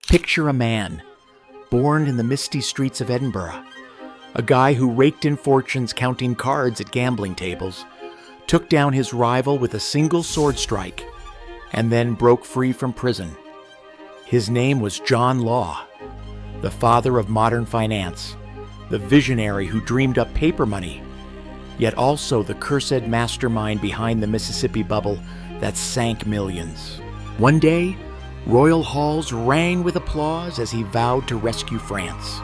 Picture a man, born in the misty streets of Edinburgh, a guy who raked in fortunes counting cards at gambling tables, took down his rival with a single sword strike, and then broke free from prison. His name was John Law, the father of modern finance, the visionary who dreamed up paper money, yet also the cursed mastermind behind the Mississippi bubble that sank millions. One day, royal halls rang with applause as he vowed to rescue France.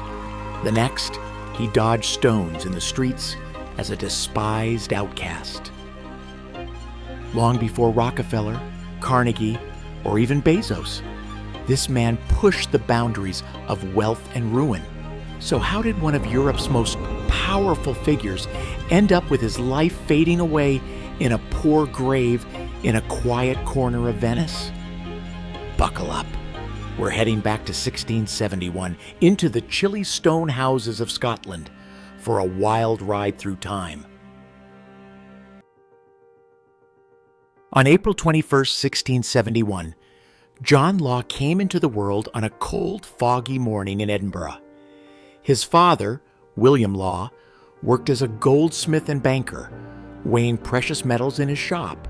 The next, he dodged stones in the streets as a despised outcast. Long before Rockefeller, Carnegie, or even Bezos, this man pushed the boundaries of wealth and ruin. So how did one of Europe's most powerful figures end up with his life fading away in a poor grave in a quiet corner of Venice? Buckle up. We're heading back to 1671 into the chilly stone houses of Scotland for a wild ride through time. On April 21st, 1671, John Law came into the world on a cold, foggy morning in Edinburgh. His father, William Law, worked as a goldsmith and banker, weighing precious metals in his shop,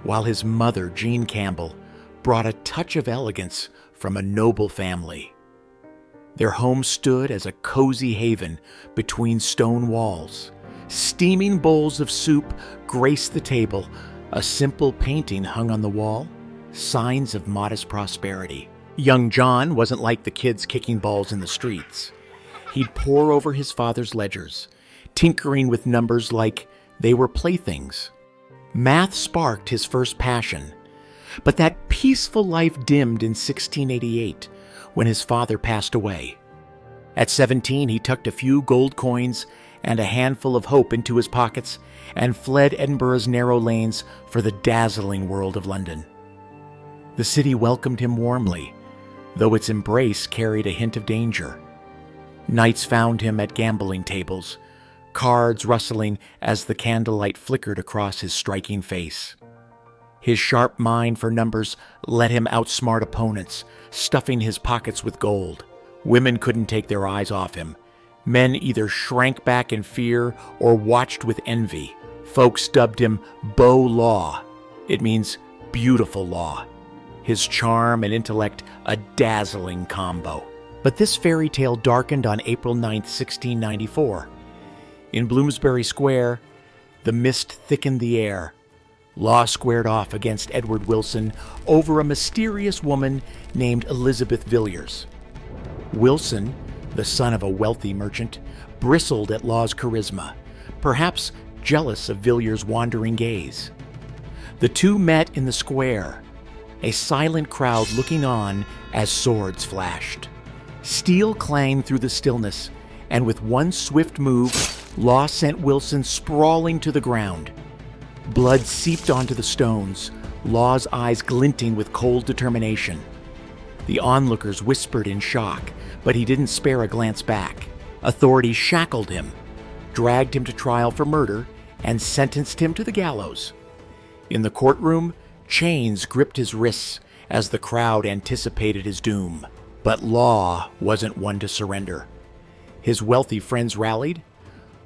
while his mother, Jean Campbell, brought a touch of elegance from a noble family. Their home stood as a cozy haven between stone walls. Steaming bowls of soup graced the table. A simple painting hung on the wall, signs of modest prosperity. Young John wasn't like the kids kicking balls in the streets. He'd pore over his father's ledgers, tinkering with numbers like they were playthings. Math sparked his first passion, but that peaceful life dimmed in 1688 when his father passed away. At 17, he tucked a few gold coins and a handful of hope into his pockets and fled Edinburgh's narrow lanes for the dazzling world of London. The city welcomed him warmly, though its embrace carried a hint of danger. Nights found him at gambling tables, cards rustling as the candlelight flickered across his striking face. His sharp mind for numbers let him outsmart opponents, stuffing his pockets with gold. Women couldn't take their eyes off him. Men either shrank back in fear or watched with envy. Folks dubbed him Beau Law. It means beautiful law. His charm and intellect a dazzling combo. But this fairy tale darkened on April 9, 1694. In Bloomsbury Square, the mist thickened the air. Law squared off against Edward Wilson over a mysterious woman named Elizabeth Villiers. Wilson, the son of a wealthy merchant, bristled at Law's charisma, perhaps jealous of Villiers' wandering gaze. The two met in the square, a silent crowd looking on as swords flashed. Steel clanged through the stillness, and with one swift move, Law sent Wilson sprawling to the ground. Blood seeped onto the stones, Law's eyes glinting with cold determination. The onlookers whispered in shock, but he didn't spare a glance back. Authorities shackled him, dragged him to trial for murder, and sentenced him to the gallows. In the courtroom, chains gripped his wrists as the crowd anticipated his doom. But Law wasn't one to surrender. His wealthy friends rallied.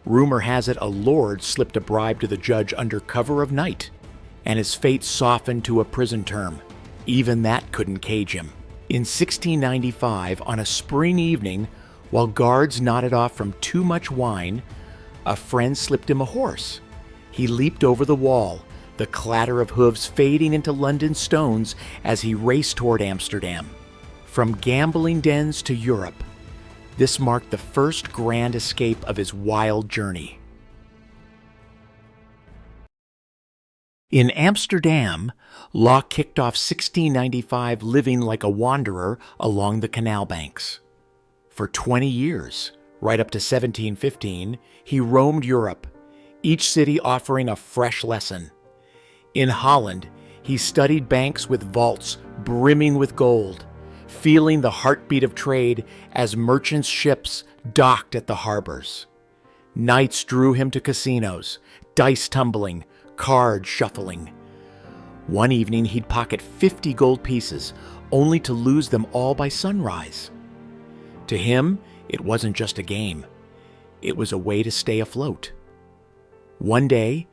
Rumor has it a lord slipped a bribe to the judge under cover of night, and his fate softened to a prison term. Even that couldn't cage him. In 1695, on a spring evening, while guards nodded off from too much wine, a friend slipped him a horse. He leaped over the wall, the clatter of hooves fading into London stones as he raced toward Amsterdam. From gambling dens to Europe, this marked the first grand escape of his wild journey. In Amsterdam, Law kicked off 1695 living like a wanderer along the canal banks. For 20 years, right up to 1715, he roamed Europe, each city offering a fresh lesson. In Holland, he studied banks with vaults brimming with gold, feeling the heartbeat of trade as merchants' ships docked at the harbors. Nights drew him to casinos, dice tumbling, cards shuffling. One evening he'd pocket 50 gold pieces, only to lose them all by sunrise. To him, it wasn't just a game. It was a way to stay afloat. One day,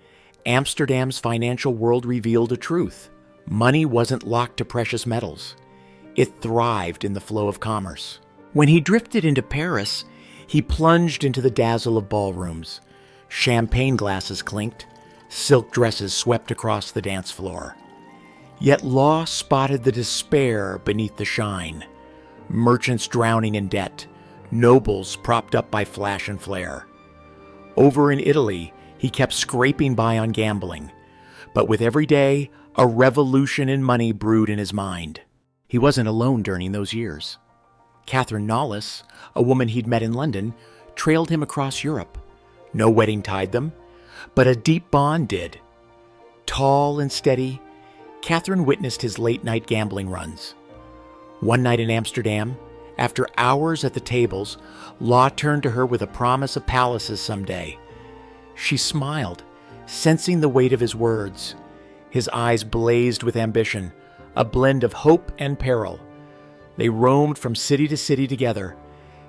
Amsterdam's financial world revealed a truth. Money wasn't locked to precious metals. It thrived in the flow of commerce. When he drifted into Paris, he plunged into the dazzle of ballrooms. Champagne glasses clinked, silk dresses swept across the dance floor. Yet Law spotted the despair beneath the shine. Merchants drowning in debt, nobles propped up by flash and flare. Over in Italy, he kept scraping by on gambling. But with every day, a revolution in money brewed in his mind. He wasn't alone during those years. Catherine Nollis, a woman he'd met in London, trailed him across Europe. No wedding tied them, but a deep bond did. Tall and steady, Catherine witnessed his late-night gambling runs. One night in Amsterdam, after hours at the tables, Law turned to her with a promise of palaces someday. She smiled, sensing the weight of his words. His eyes blazed with ambition, a blend of hope and peril. They roamed from city to city together.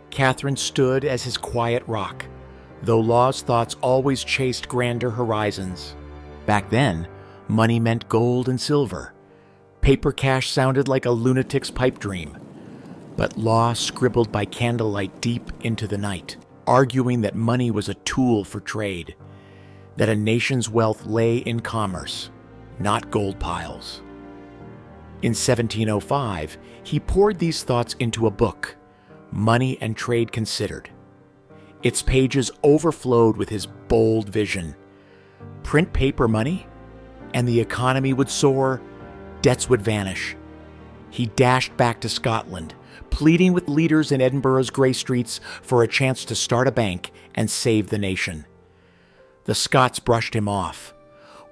Catherine stood as his quiet rock, though Law's thoughts always chased grander horizons. Back then, money meant gold and silver. Paper cash sounded like a lunatic's pipe dream. But Law scribbled by candlelight deep into the night, arguing that money was a tool for trade, that a nation's wealth lay in commerce, not gold piles. In 1705, he poured these thoughts into a book, Money and Trade Considered. Its pages overflowed with his bold vision. Print paper money, and the economy would soar, debts would vanish. He dashed back to Scotland, pleading with leaders in Edinburgh's grey streets for a chance to start a bank and save the nation. The Scots brushed him off.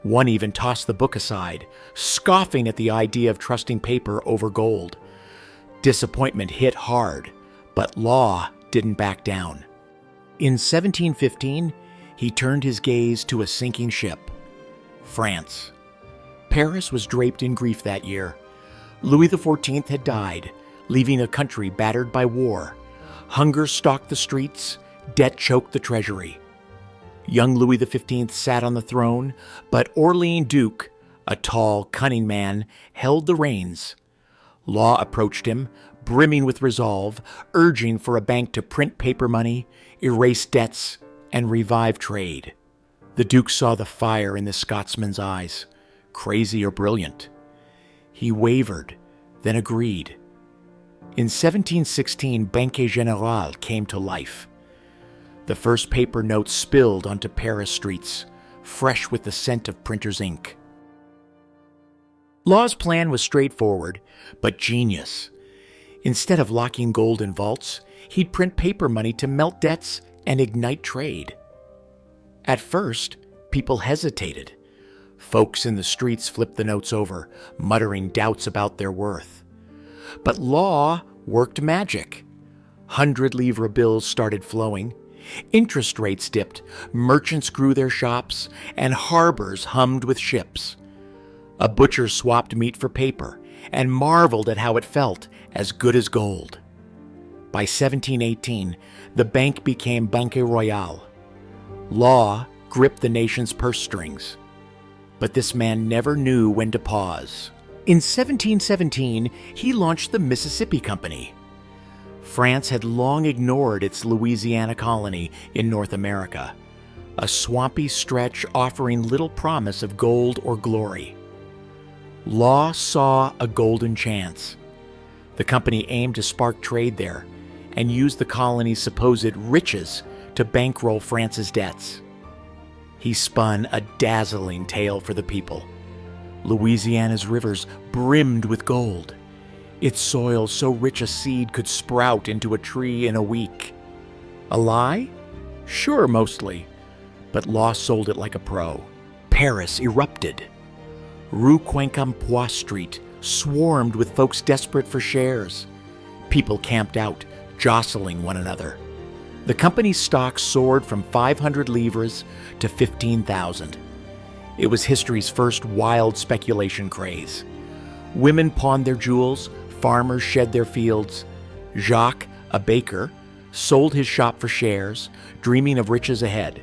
One even tossed the book aside, scoffing at the idea of trusting paper over gold. Disappointment hit hard, but Law didn't back down. In 1715, he turned his gaze to a sinking ship, France. Paris was draped in grief that year. Louis XIV had died, leaving a country battered by war. Hunger stalked the streets, debt choked the treasury. Young Louis XV sat on the throne, but Orlean Duke, a tall, cunning man, held the reins. Law approached him, brimming with resolve, urging for a bank to print paper money, erase debts, and revive trade. The Duke saw the fire in the Scotsman's eyes, crazy or brilliant. He wavered, then agreed. In 1716, Banque Générale came to life. The first paper notes spilled onto Paris streets, fresh with the scent of printer's ink. Law's plan was straightforward, but genius. Instead of locking gold in vaults, he'd print paper money to melt debts and ignite trade. At first, people hesitated. Folks in the streets flipped the notes over, muttering doubts about their worth. But Law worked magic. 100-livre bills started flowing. Interest rates dipped, merchants grew their shops, and harbors hummed with ships. A butcher swapped meat for paper and marveled at how it felt as good as gold. By 1718, the bank became Banque Royale. Law gripped the nation's purse strings. But this man never knew when to pause. In 1717, he launched the Mississippi Company. France had long ignored its Louisiana colony in North America, a swampy stretch offering little promise of gold or glory. Law saw a golden chance. The company aimed to spark trade there and used the colony's supposed riches to bankroll France's debts. He spun a dazzling tale for the people. Louisiana's rivers brimmed with gold. Its soil so rich a seed could sprout into a tree in a week. A lie? Sure, mostly. But Law sold it like a pro. Paris erupted. Rue Quincampoix Street swarmed with folks desperate for shares. People camped out, jostling one another. The company's stock soared from 500 livres to 15,000. It was history's first wild speculation craze. Women pawned their jewels, Farmers shed their fields. Jacques, a baker, sold his shop for shares, dreaming of riches ahead.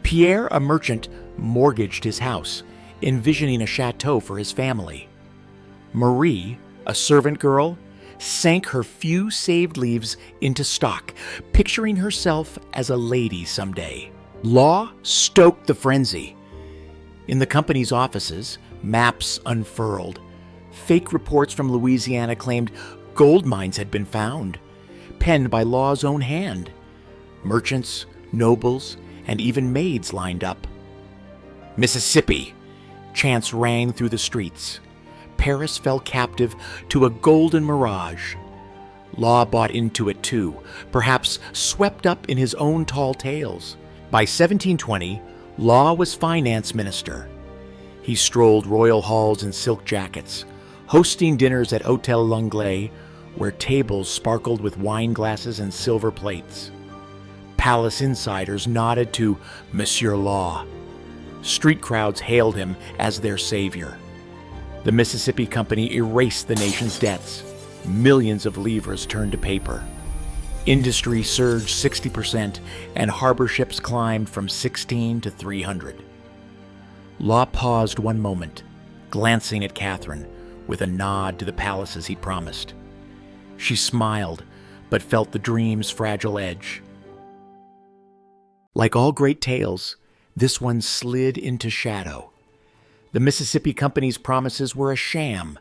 Pierre, a merchant, mortgaged his house, envisioning a chateau for his family. Marie, a servant girl, sank her few saved leaves into stock, picturing herself as a lady someday. Law stoked the frenzy. In the company's offices, maps unfurled. Fake reports from Louisiana claimed gold mines had been found, penned by Law's own hand. Merchants, nobles, and even maids lined up. Mississippi! Chants rang through the streets. Paris fell captive to a golden mirage. Law bought into it too, perhaps swept up in his own tall tales. By 1720, Law was finance minister. He strolled royal halls in silk jackets, hosting dinners at Hôtel L'Anglais, where tables sparkled with wine glasses and silver plates. Palace insiders nodded to Monsieur Law. Street crowds hailed him as their savior. The Mississippi Company erased the nation's debts. Millions of livres turned to paper. Industry surged 60%, and harbor ships climbed from 16 to 300. Law paused one moment, glancing at Catherine, with a nod to the palaces he'd promised. She smiled, but felt the dream's fragile edge. Like all great tales, this one slid into shadow. The Mississippi Company's promises were a sham.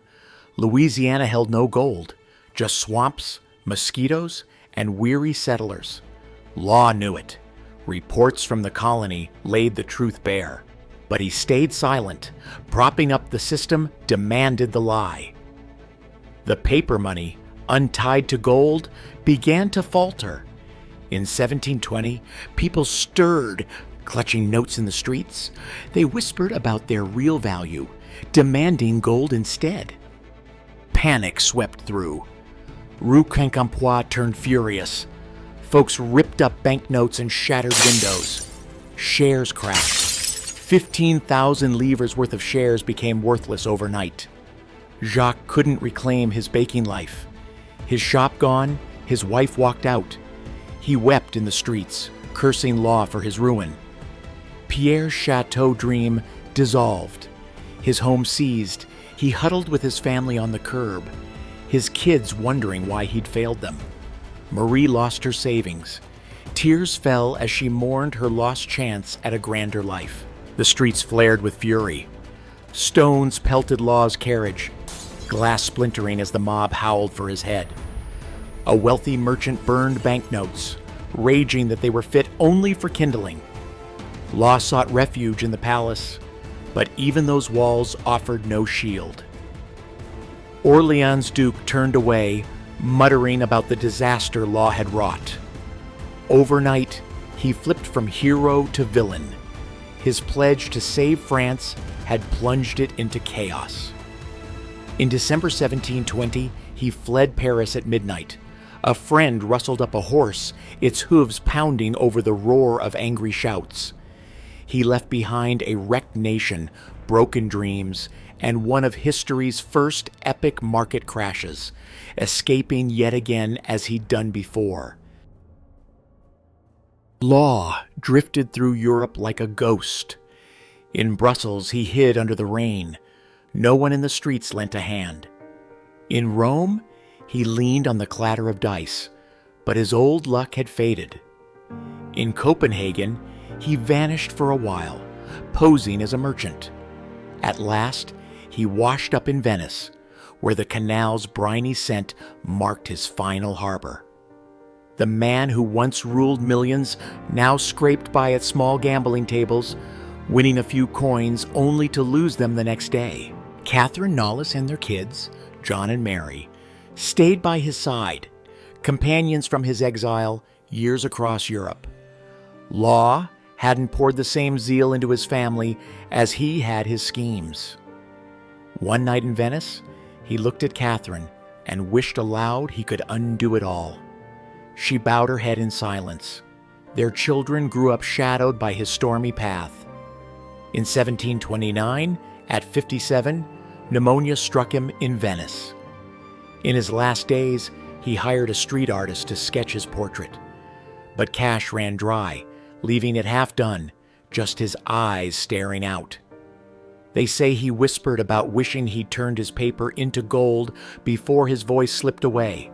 Louisiana held no gold, just swamps, mosquitoes, and weary settlers. Law knew it. Reports from the colony laid the truth bare. But he stayed silent. Propping up the system demanded the lie. The paper money, untied to gold, began to falter. In 1720, people stirred, clutching notes in the streets. They whispered about their real value, demanding gold instead. Panic swept through. Rue Quincampoix turned furious. Folks ripped up banknotes and shattered windows. Shares crashed. 15,000 livres worth of shares became worthless overnight. Jacques couldn't reclaim his baking life. His shop gone, his wife walked out. He wept in the streets, cursing Law for his ruin. Pierre's chateau dream dissolved. His home seized. He huddled with his family on the curb, his kids wondering why he'd failed them. Marie lost her savings. Tears fell as she mourned her lost chance at a grander life. The streets flared with fury. Stones pelted Law's carriage, glass splintering as the mob howled for his head. A wealthy merchant burned banknotes, raging that they were fit only for kindling. Law sought refuge in the palace, but even those walls offered no shield. Orleans' Duke turned away, muttering about the disaster Law had wrought. Overnight, he flipped from hero to villain. His pledge to save France had plunged it into chaos. In December 1720, he fled Paris at midnight. A friend rustled up a horse, its hooves pounding over the roar of angry shouts. He left behind a wrecked nation, broken dreams, and one of history's first epic market crashes, escaping yet again as he'd done before. Law drifted through Europe like a ghost. In Brussels, he hid under the rain. No one in the streets lent a hand. In Rome, he leaned on the clatter of dice, but his old luck had faded. In Copenhagen, he vanished for a while, posing as a merchant. At last, he washed up in Venice, where the canal's briny scent marked his final harbor. The man who once ruled millions now scraped by at small gambling tables, winning a few coins only to lose them the next day. Catherine Nollis and their kids, John and Mary, stayed by his side, companions from his exile years across Europe. Law hadn't poured the same zeal into his family as he had his schemes. One night in Venice, he looked at Catherine and wished aloud he could undo it all. She bowed her head in silence. Their children grew up shadowed by his stormy path. In 1729, at 57, pneumonia struck him in Venice. In his last days, he hired a street artist to sketch his portrait. But cash ran dry, leaving it half done, just his eyes staring out. They say he whispered about wishing he'd turned his paper into gold before his voice slipped away.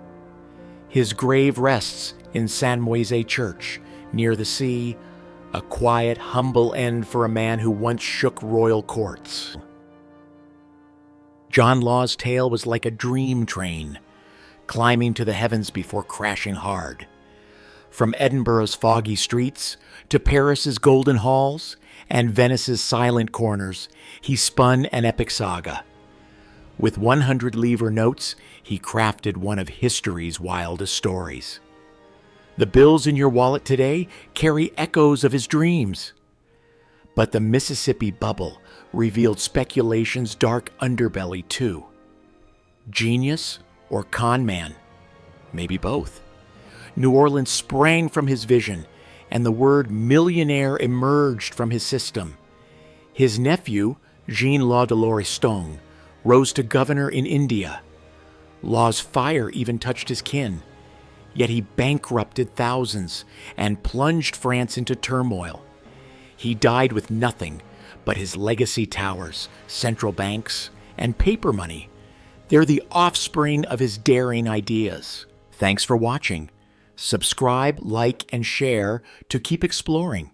His grave rests in San Moise Church, near the sea, a quiet, humble end for a man who once shook royal courts. John Law's tale was like a dream train, climbing to the heavens before crashing hard. From Edinburgh's foggy streets to Paris's golden halls and Venice's silent corners, he spun an epic saga. With 100-livre notes, he crafted one of history's wildest stories. The bills in your wallet today carry echoes of his dreams. But the Mississippi bubble revealed speculation's dark underbelly too. Genius or con man? Maybe both. New Orleans sprang from his vision, and the word millionaire emerged from his system. His nephew, Jean Law de Lauriston, rose to governor in India. Law's fire even touched his kin, yet he bankrupted thousands and plunged France into turmoil. He died with nothing but his legacy towers, central banks, and paper money. They're the offspring of his daring ideas. Thanks for watching. Subscribe, like, and share to keep exploring.